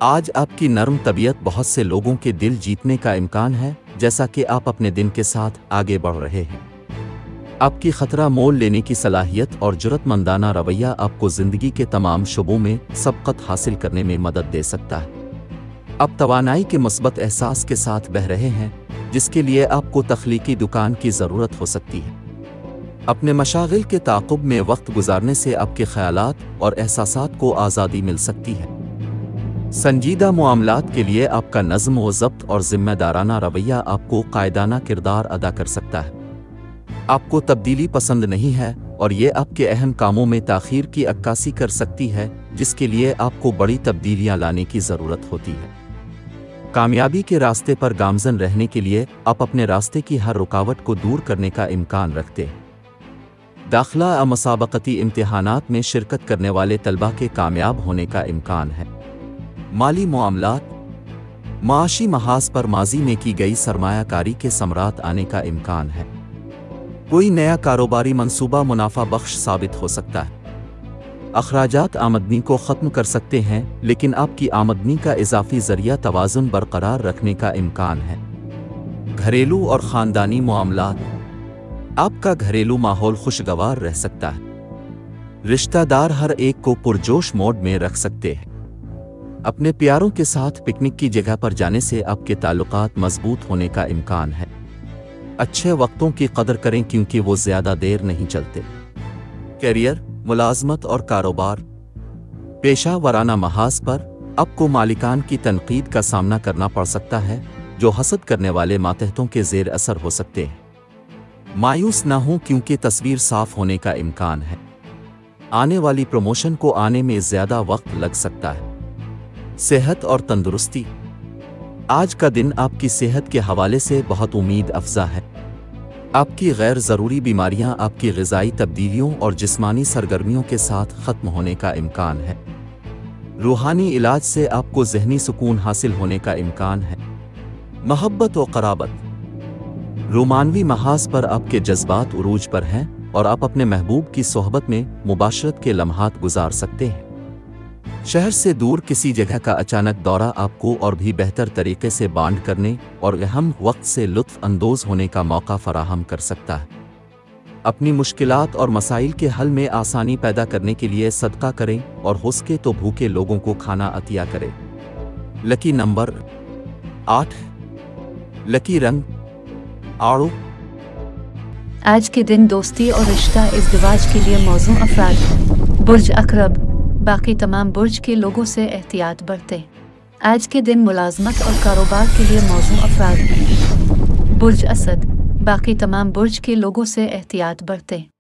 آج آپ کی نرم طبیعت بہت سے لوگوں کے دل جیتنے کا امکان ہے، جیسا کہ آپ اپنے دن کے ساتھ آگے بڑھ رہے ہیں۔ آپ کی خطرہ مول لینے کی صلاحیت اور جرأت مندانہ رویہ آپ کو زندگی کے تمام شعبوں میں سبقت حاصل کرنے میں مدد دے سکتا ہے۔ آپ توانائی کے مثبت احساس کے ساتھ بہہ رہے ہیں، جس کے لیے آپ کو تخلیقی دکان کی ضرورت ہو سکتی ہے۔ اپنے مشاغل کے تعاقب میں وقت گزارنے سے آپ کے خیالات اور احساسات کو آزادی مل سکتی ہے۔ سنجیدہ معاملات کے لیے آپ کا نظم و ضبط اور ذمہ دارانہ رویہ آپ کو قائدانہ کردار ادا کر سکتا ہے۔ آپ کو تبدیلی پسند نہیں ہے اور یہ آپ کے اہم کاموں میں تاخیر کی عکاسی کر سکتی ہے، جس کے لیے آپ کو بڑی تبدیلیاں لانے کی ضرورت ہوتی ہے۔ کامیابی کے راستے پر گامزن رہنے کے لیے آپ اپنے راستے کی ہر رکاوٹ کو دور کرنے کا امکان رکھتے ہیں۔ داخلہ مسابقتی امتحانات میں شرکت کرنے والے طلباء کے کامیاب ہونے کا امکان ہے۔ مالی معاملات، معاشی محاذ پر ماضی میں کی گئی سرمایہ کاری کے ثمرات آنے کا امکان ہے۔ کوئی نیا کاروباری منصوبہ منافع بخش ثابت ہو سکتا ہے۔ اخراجات آمدنی کو ختم کر سکتے ہیں، لیکن آپ کی آمدنی کا اضافی ذریعہ توازن برقرار رکھنے کا امکان ہے۔ گھریلو اور خاندانی معاملات، آپ کا گھریلو ماحول خوشگوار رہ سکتا ہے۔ رشتہ دار ہر ایک کو پرجوش موڈ میں رکھ سکتے ہیں۔ اپنے پیاروں کے ساتھ پکنک کی جگہ پر جانے سے آپ کے تعلقات مضبوط ہونے کا امکان ہے۔ اچھے وقتوں کی قدر کریں کیونکہ وہ زیادہ دیر نہیں چلتے۔ کیریئر، ملازمت اور کاروبار، پیشہ ورانہ محاذ پر آپ کو مالکان کی تنقید کا سامنا کرنا پڑ سکتا ہے، جو حسد کرنے والے ماتحتوں کے زیر اثر ہو سکتے ہیں۔ مایوس نہ ہوں کیونکہ تصویر صاف ہونے کا امکان ہے۔ آنے والی پروموشن کو آنے میں زیادہ وقت لگ سکتا ہے۔ صحت اور تندرستی، آج کا دن آپ کی صحت کے حوالے سے بہت امید افزا ہے۔ آپ کی غیر ضروری بیماریاں آپ کی غذائی تبدیلیوں اور جسمانی سرگرمیوں کے ساتھ ختم ہونے کا امکان ہے۔ روحانی علاج سے آپ کو ذہنی سکون حاصل ہونے کا امکان ہے۔ محبت و قرابت، رومانوی محاذ پر آپ کے جذبات عروج پر ہیں اور آپ اپنے محبوب کی صحبت میں مباشرت کے لمحات گزار سکتے ہیں۔ شہر سے دور کسی جگہ کا اچانک دورہ آپ کو اور بھی بہتر طریقے سے بانڈ کرنے اور اہم وقت سے لطف اندوز ہونے کا موقع فراہم کر سکتا ہے۔ اپنی مشکلات اور مسائل کے حل میں آسانی پیدا کرنے کے لیے صدقہ کریں اور ہو سکے تو بھوکے لوگوں کو کھانا عطیہ کریں۔ لکی نمبر 8، لکی رنگ آڑو۔ آج کے دن دوستی اور رشتہ ازدواج کے لیے موزوں افراد۔ برج عقرب، باقی تمام برج کے لوگوں سے احتیاط برتیں۔ آج کے دن ملازمت اور کاروبار کے لیے موزوں افراد۔ برج اسد، باقی تمام برج کے لوگوں سے احتیاط برتیں۔